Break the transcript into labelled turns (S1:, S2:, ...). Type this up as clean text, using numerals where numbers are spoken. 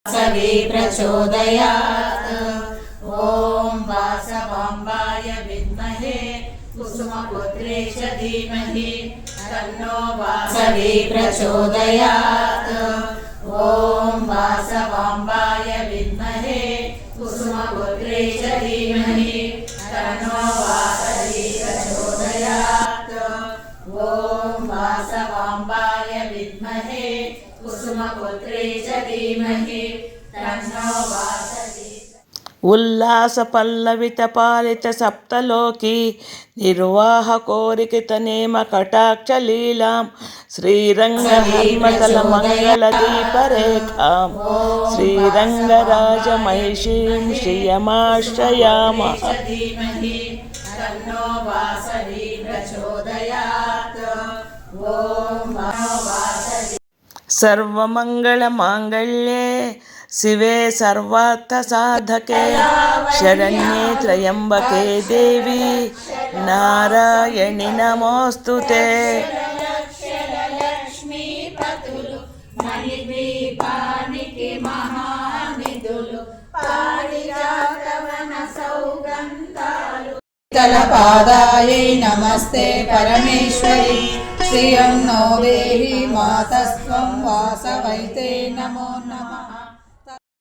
S1: वासवी प्रचोदयात्। ॐ वासवाम्बाय विद्महे कुसुमपुत्रे च धीमहि तन्नो वासवी प्रचोदयात्। ॐ वासवाम्बाय विद्महे कुसुमपुत्रे च धीमहि तन्नो वासवी प्रचोदयात्। ॐ वासवाम्बाय विद्महे कुसुमपुत्रे च धीमहि तन्नो वासवी।
S2: उल्लास पल्लवित पालित सप्तलोकी निर्वाहकोरिकित नेम कटाक्ष लीलां श्रीरंगधर्मतल मंगल दीपरेखां श्रीरंगराज महिषीं श्रियमाश्रयामः। सर्वमंगलमांगल्ये शिवे सर्वार्थसाधके शरण्ये त्र्यंबके देवी नारायणि नमोस्तुते।
S1: तलपादायै नमस्ते परमेश्वरी श्रियं नो देहि मातस्त्वं वासवैते नमो नमः।